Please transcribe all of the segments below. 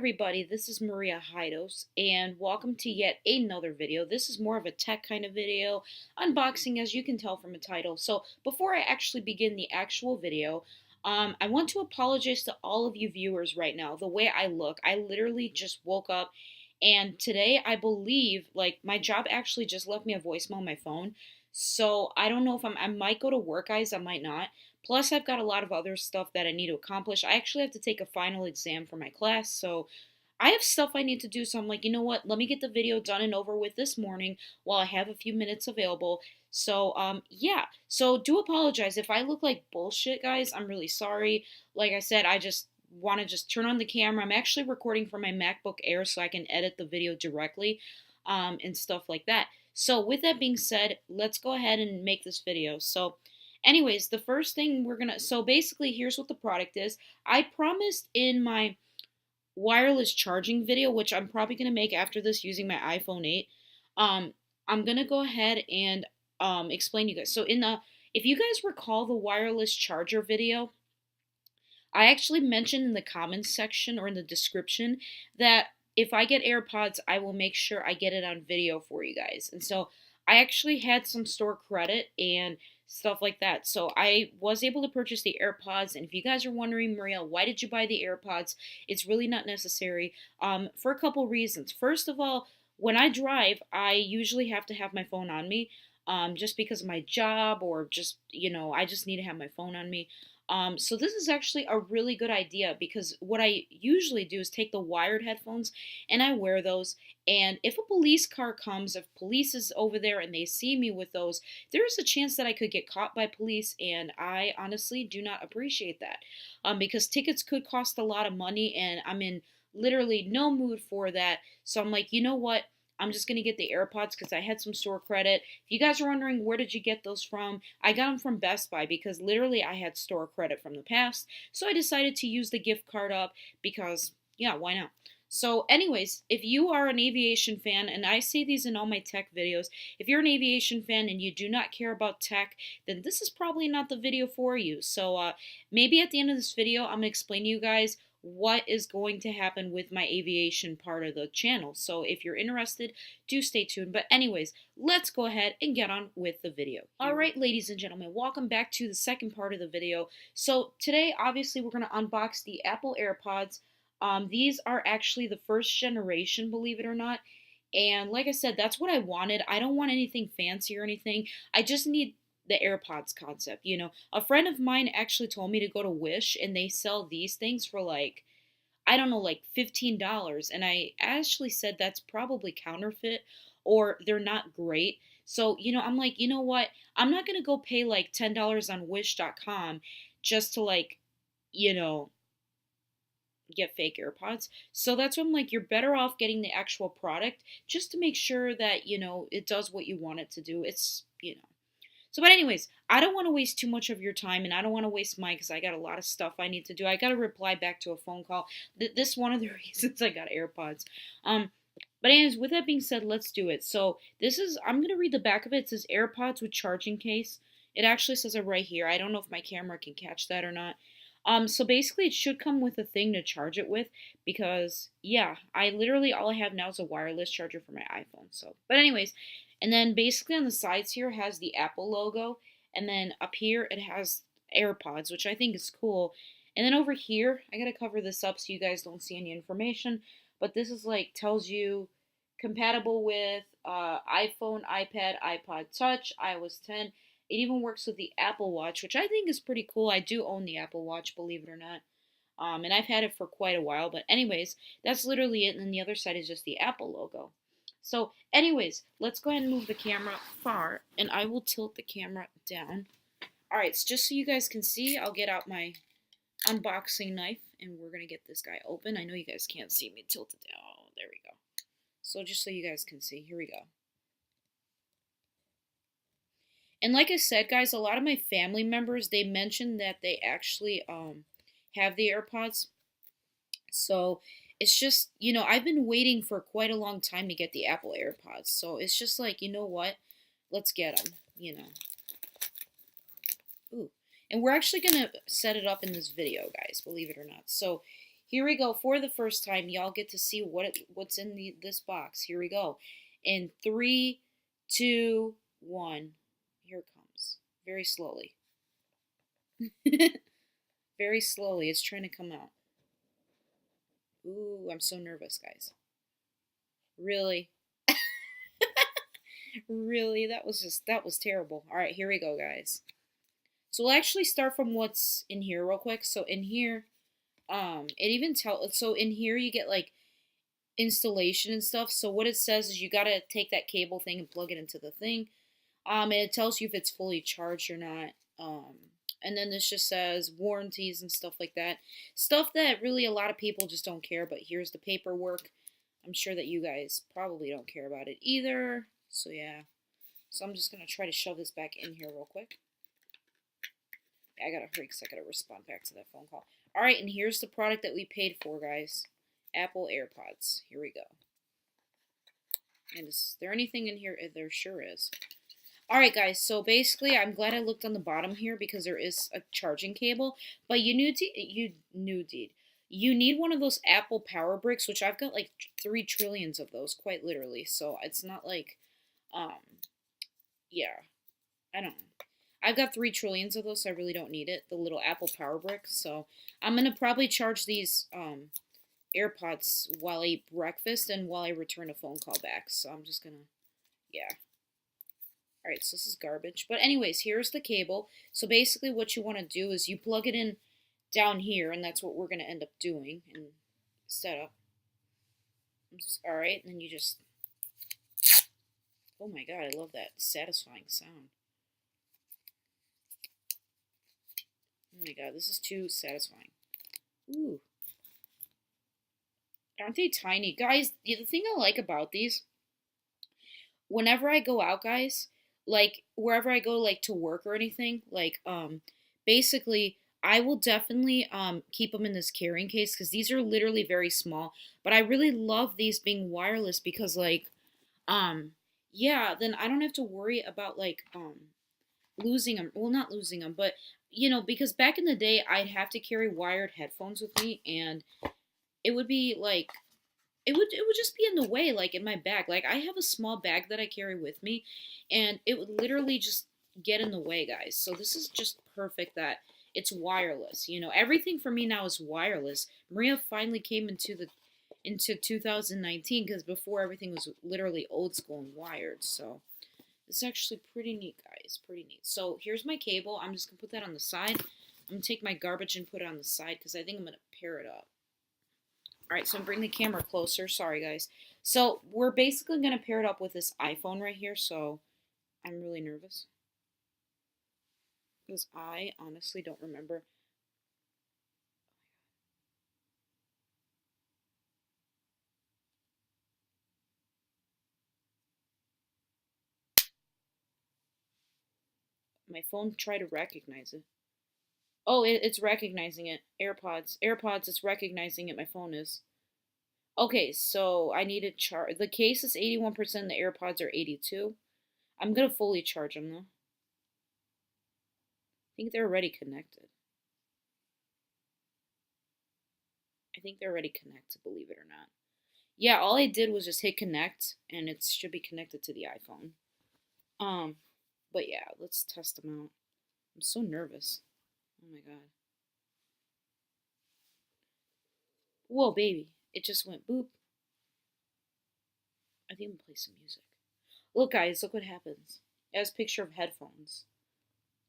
everybody, this is Maria Hidos, and welcome to yet another video. This is more of a tech kind of video, unboxing as you can tell from the title. So before I actually begin the actual video, I want to apologize to all of you viewers right now. The way I look, I literally just woke up, and today I believe, like, my job actually just left me a voicemail on my phone. So I don't know if I might go to work, guys, I might not. Plus, I've got a lot of other stuff that I need to accomplish. I actually have to take a final exam for my class, so I have stuff I need to do. So I'm like, you know what? Let me get the video done and over with this morning while I have a few minutes available. So, yeah. So do apologize if I look like bullshit, guys. I'm really sorry. Like I said, I just want to just turn on the camera. I'm actually recording from my MacBook Air so I can edit the video directly, and stuff like that. So with that being said, let's go ahead and make this video. So anyways, the first thing so basically here's what the product is. I promised in my wireless charging video, which I'm probably going to make after this using my iPhone 8, um, I'm going to go ahead and explain to you guys. So if you guys recall the wireless charger video, I actually mentioned in the comments section or in the description that if I get AirPods, I will make sure I get it on video for you guys. And so I actually had some store credit and stuff like that. So I was able to purchase the AirPods. And if you guys are wondering, Maria, why did you buy the AirPods? It's really not necessary, for a couple reasons. First of all, when I drive, I usually have to have my phone on me, just because of my job or just, I just need to have my phone on me. So this is actually a really good idea because what I usually do is take the wired headphones and I wear those. And if a police car comes, if police is over there and they see me with those, there is a chance that I could get caught by police. And I honestly do not appreciate that, because tickets could cost a lot of money and I'm in literally no mood for that. So I'm like, you know what? I'm just going to get the AirPods because I had some store credit. If you guys are wondering where did you get those from, I got them from Best Buy because literally I had store credit from the past. So I decided to use the gift card up because, yeah, why not? So anyways, if you are an aviation fan, and I say these in all my tech videos, if you're an aviation fan and you do not care about tech, then this is probably not the video for you. So maybe at the end of this video, I'm going to explain to you guys what is going to happen with my aviation part of the channel. So if you're interested, do stay tuned. But anyways, let's go ahead and get on with the video. All right, ladies and gentlemen, welcome back to the second part of the video. So today, obviously, we're going to unbox the Apple AirPods. These are actually the first generation, believe it or not. And like I said, that's what I wanted. I don't want anything fancy or anything. I just need the AirPods concept. A friend of mine actually told me to go to Wish and they sell these things for like, I don't know, like $15. And I actually said that's probably counterfeit or they're not great. So, I'm like, you know what? I'm not going to go pay like $10 on wish.com just to like, you know, get fake AirPods. So that's why I'm like, you're better off getting the actual product just to make sure that, it does what you want it to do. It's. So, but anyways, I don't want to waste too much of your time, and I don't want to waste mine because I got a lot of stuff I need to do. I got to reply back to a phone call. This one of the reasons I got AirPods. But anyways, with that being said, let's do it. So I'm going to read the back of it. It says AirPods with charging case. It actually says it right here. I don't know if my camera can catch that or not. So basically it should come with a thing to charge it with because, yeah, all I have now is a wireless charger for my iPhone. So, but anyways, and then basically on the sides here it has the Apple logo, and then up here it has AirPods, which I think is cool. And then over here, I gotta cover this up so you guys don't see any information, but this is like tells you compatible with iPhone, iPad, iPod Touch, iOS 10. It even works with the Apple Watch, which I think is pretty cool. I do own the Apple Watch, believe it or not. And I've had it for quite a while. But anyways, that's literally it. And then the other side is just the Apple logo. So anyways, let's go ahead and move the camera far. And I will tilt the camera down. All right, so just so you guys can see, I'll get out my unboxing knife. And we're going to get this guy open. I know you guys can't see me tilt it down. Oh, there we go. So just so you guys can see, here we go. And like I said, guys, a lot of my family members, they mentioned that they actually have the AirPods. So it's just, I've been waiting for quite a long time to get the Apple AirPods. So it's just like, you know what? Let's get them, Ooh. And we're actually going to set it up in this video, guys, believe it or not. So here we go. For the first time, y'all get to see what's in this box. Here we go. In three, two, one. Here it comes. Very slowly. Very slowly. It's trying to come out. Ooh, I'm so nervous, guys. Really? Really? That was terrible. All right, here we go, guys. So we'll actually start from what's in here real quick. So in here, it even so in here you get like installation and stuff. So what it says is you gotta take that cable thing and plug it into the thing. And it tells you if it's fully charged or not. And then this just says warranties and stuff like that. Stuff that really a lot of people just don't care, but here's the paperwork. I'm sure that you guys probably don't care about it either. So yeah. So I'm just gonna try to shove this back in here real quick. I gotta hurry because I gotta respond back to that phone call. Alright, and here's the product that we paid for, guys. Apple AirPods. Here we go. And is there anything in here? There sure is. Alright, guys, so basically, I'm glad I looked on the bottom here because there is a charging cable. But you need one of those Apple power bricks, which I've got like 3 trillions of those, quite literally. So it's not like, yeah, I don't know. I've got 3 trillions of those, so I really don't need it. The little Apple power brick. So I'm going to probably charge these AirPods while I eat breakfast and while I return a phone call back. So I'm just going to, yeah. Alright, so this is garbage. But anyways, here's the cable. So basically what you want to do is you plug it in down here, and that's what we're going to end up doing and set up. Alright, and then you just, oh my god, I love that satisfying sound. Oh my god, this is too satisfying. Ooh. Aren't they tiny? Guys, the thing I like about these, whenever I go out, guys, like, wherever I go, like, to work or anything, like, basically, I will definitely, keep them in this carrying case, because these are literally very small, but I really love these being wireless, because, like, yeah, then I don't have to worry about, like, losing them. Well, not losing them, but you know, because back in the day, I'd have to carry wired headphones with me, and it would be like it would just be in the way, like in my bag. Like I have a small bag that I carry with me, and it would literally just get in the way, guys. So this is just perfect that it's wireless. You know, everything for me now is wireless. Maria finally came into 2019 because before everything was literally old school and wired. So it's actually pretty neat, guys. Pretty neat. So here's my cable. I'm just going to put that on the side. I'm going to take my garbage and put it on the side because I think I'm going to pair it up. Alright, so I'm bringing the camera closer. Sorry, guys. So we're basically going to pair it up with this iPhone right here. So I'm really nervous. Because I honestly don't remember. My phone tried to recognize it. Oh, it's recognizing it. AirPods. AirPods, it's recognizing it. My phone is. Okay, so I need to charge. The case is 81%. The AirPods are 82. I'm going to fully charge them, though. I think they're already connected. I think they're already connected, believe it or not. Yeah, all I did was just hit connect, and it should be connected to the iPhone. But yeah, let's test them out. I'm so nervous. Oh my god. Whoa, baby. It just went boop. I think I'm gonna play some music. Look, guys, look what happens. It has a picture of headphones.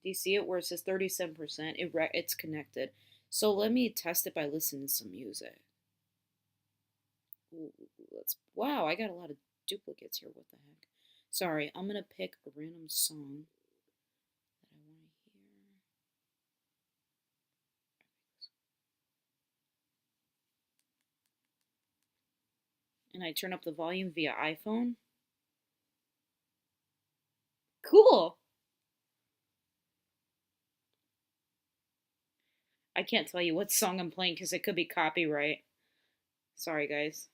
Do you see it where it says 37%? It's connected. So let me test it by listening to some music. Ooh, wow, I got a lot of duplicates here. What the heck? Sorry, I'm gonna pick a random song that I want to hear. And I turn up the volume via iPhone. Cool! I can't tell you what song I'm playing because it could be copyright. Sorry, guys.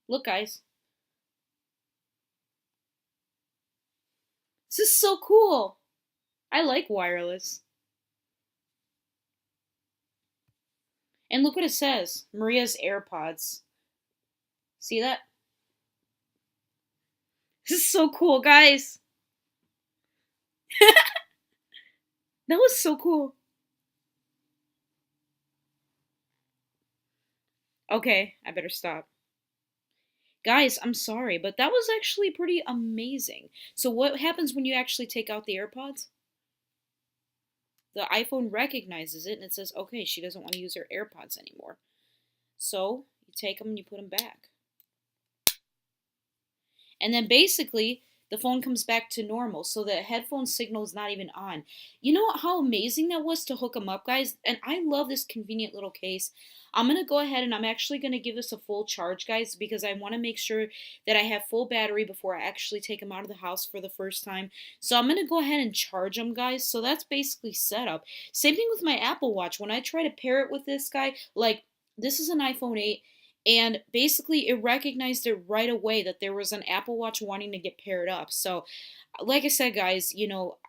Look, guys. This is so cool. I like wireless. And look what it says, Maria's AirPods. See that? This is so cool, guys. That was so cool. Okay, I better stop. Guys, I'm sorry, but that was actually pretty amazing. So what happens when you actually take out the AirPods? The iPhone recognizes it and it says, okay, she doesn't want to use her AirPods anymore. So you take them and you put them back. And then basically the phone comes back to normal, so the headphone signal is not even on. You know how amazing that was to hook them up, guys? And I love this convenient little case. I'm going to go ahead and I'm actually going to give this a full charge, guys, because I want to make sure that I have full battery before I actually take them out of the house for the first time. So I'm going to go ahead and charge them, guys. So that's basically set up. Same thing with my Apple Watch. When I try to pair it with this guy, like this is an iPhone 8, and basically it recognized it right away that there was an Apple Watch wanting to get paired up. So like I said, guys,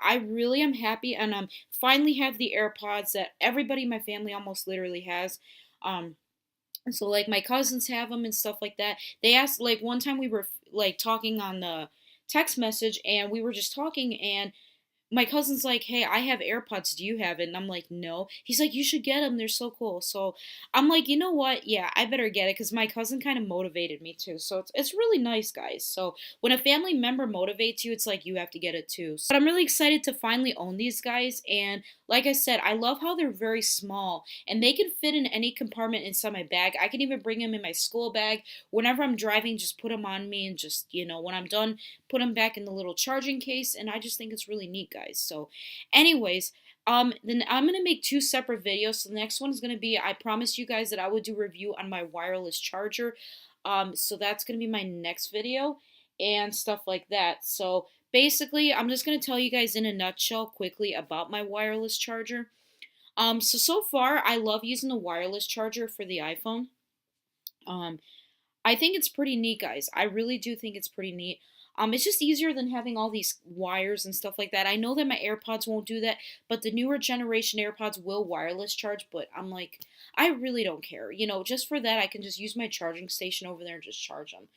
I really am happy, and finally have the AirPods that everybody in my family almost literally has. um so like my cousins have them and stuff like that. They asked, like one time we were like talking on the text message, and we were just talking, and my cousin's like, hey, I have AirPods. Do you have it? And I'm like, no. He's like, you should get them. They're so cool. So I'm like, you know what? Yeah, I better get it, because my cousin kind of motivated me too. So it's really nice, guys. So when a family member motivates you, it's like you have to get it too. But I'm really excited to finally own these guys. And like I said, I love how they're very small and they can fit in any compartment inside my bag. I can even bring them in my school bag. Whenever I'm driving, just put them on me, and just, when I'm done, put them back in the little charging case. And I just think it's really neat, guys. So anyways, then I'm gonna make two separate videos. So the next one is gonna be, I promised you guys that I would do a review on my wireless charger. So that's gonna be my next video and stuff like that. So basically, I'm just gonna tell you guys in a nutshell quickly about my wireless charger. So far I love using the wireless charger for the iPhone. um I think it's pretty neat, guys. I really do think it's pretty neat. It's just easier than having all these wires and stuff like that. I know that my AirPods won't do that, but the newer generation AirPods will wireless charge. But I'm like, I really don't care. Just for that, I can just use my charging station over there and just charge them.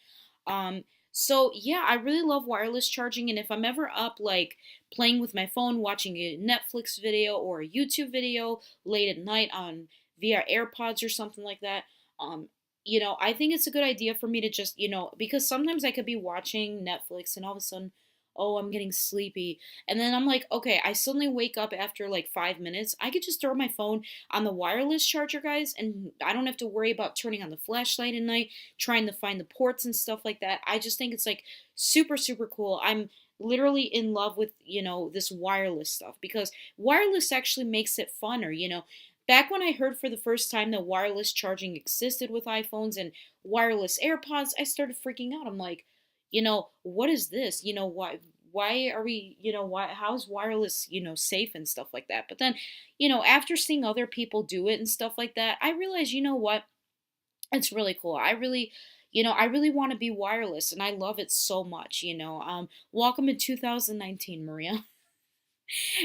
Um, so yeah, I really love wireless charging, and if I'm ever up like playing with my phone, watching a Netflix video or a YouTube video late at night on via AirPods or something like that, um, I think it's a good idea for me to just, because sometimes I could be watching Netflix and all of a sudden, oh, I'm getting sleepy. And then I'm like, okay, I suddenly wake up after like 5 minutes. I could just throw my phone on the wireless charger, guys, and I don't have to worry about turning on the flashlight at night, trying to find the ports and stuff like that. I just think it's like super, super cool. I'm literally in love with, this wireless stuff, because wireless actually makes it funner. Back when I heard for the first time that wireless charging existed with iPhones and wireless AirPods, I started freaking out. I'm like, what is this? Why are we, how's wireless, safe and stuff like that? But then, after seeing other people do it and stuff like that, I realized, what? It's really cool. I really want to be wireless, and I love it so much. Welcome to 2019, Maria.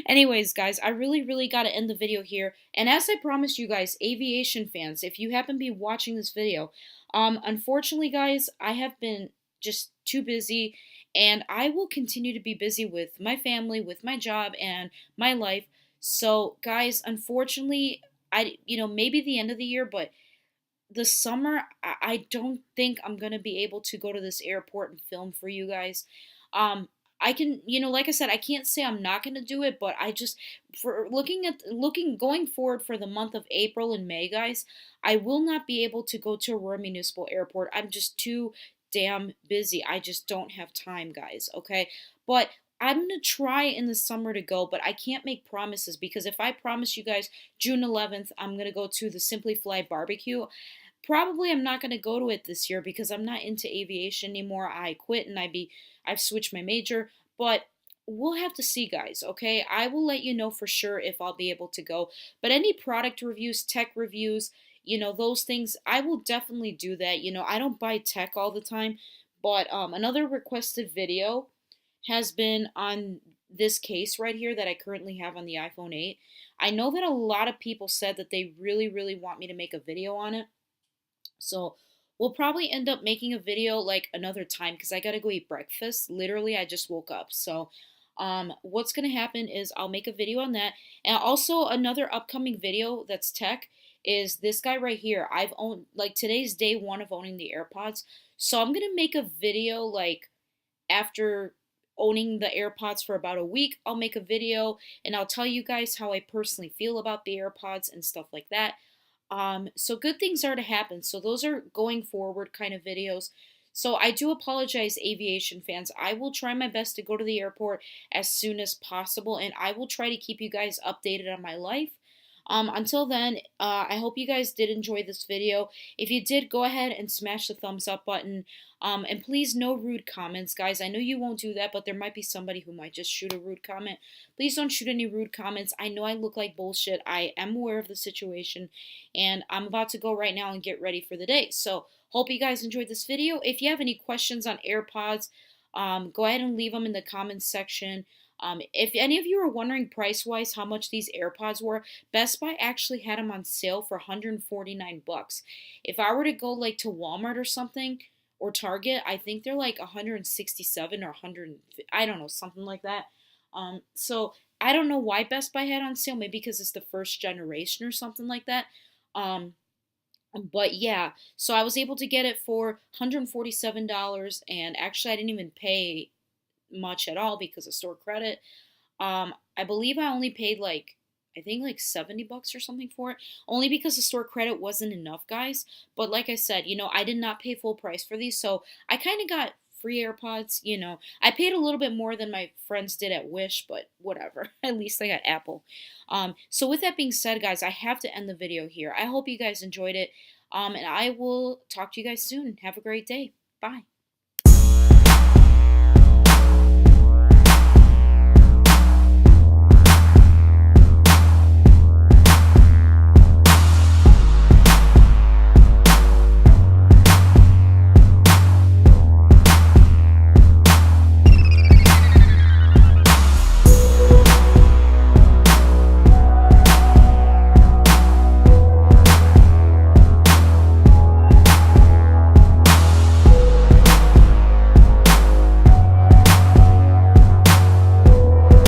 Anyways, guys, I really, really got to end the video here. And as I promised you guys, aviation fans, if you happen to be watching this video, unfortunately, guys, I have been just too busy, and I will continue to be busy with my family, with my job, and my life. So, guys, unfortunately, maybe the end of the year, but the summer, I don't think I'm gonna be able to go to this airport and film for you guys. I can, like I said, I can't say I'm not gonna do it, but I just, for looking going forward for the month of April and May, guys, I will not be able to go to Aurora Municipal Airport. I'm just too damn busy. I just don't have time, guys. Okay, but I'm gonna try in the summer to go, but I can't make promises, because if I promise you guys June 11th, I'm gonna go to the Simply Fly barbecue. Probably I'm not gonna go to it this year because I'm not into aviation anymore. I quit and I've switched my major, but we'll have to see, guys. Okay, I will let you know for sure if I'll be able to go. But any product reviews, tech reviews, those things, I will definitely do that. I don't buy tech all the time, but another requested video has been on this case right here that I currently have on the iPhone 8. I know that a lot of people said that they really, really want me to make a video on it. So we'll probably end up making a video like another time because I gotta go eat breakfast. Literally, I just woke up. So what's gonna happen is I'll make a video on that. And also another upcoming video that's tech is this guy right here. I've owned like today's day one of owning the AirPods. So I'm gonna make a video like after owning the AirPods for about a week. I'll make a video and I'll tell you guys how I personally feel about the AirPods and stuff like that. So good things are to happen. So those are going forward kind of videos. So I do apologize, aviation fans. I will try my best to go to the airport as soon as possible, and I will try to keep you guys updated on my life. Until then, I hope you guys did enjoy this video. If you did, go ahead and smash the thumbs up button. And please, no rude comments, guys. I know you won't do that, but there might be somebody who might just shoot a rude comment. Please don't shoot any rude comments. I know I look like bullshit. I am aware of the situation, and I'm about to go right now and get ready for the day. So, hope you guys enjoyed this video. If you have any questions on AirPods, go ahead and leave them in the comments section. If any of you are wondering price-wise how much these AirPods were, Best Buy actually had them on sale for 149 bucks. If I were to go like to Walmart or something or Target, I think they're like 167 or 100, I don't know, something like that. So I don't know why Best Buy had on sale, maybe because it's the first generation or something like that. Um, but yeah, so I was able to get it for $147, and actually I didn't even pay much at all because of store credit. I believe I only paid like I think like 70 bucks or something for it, only because the store credit wasn't enough, guys. But like I said, I did not pay full price for these, so I kind of got free AirPods. I paid a little bit more than my friends did at Wish, but whatever. At least I got Apple. So with that being said, guys, I have to end the video here. I hope you guys enjoyed it. And I will talk to you guys soon. Have a great day. Bye.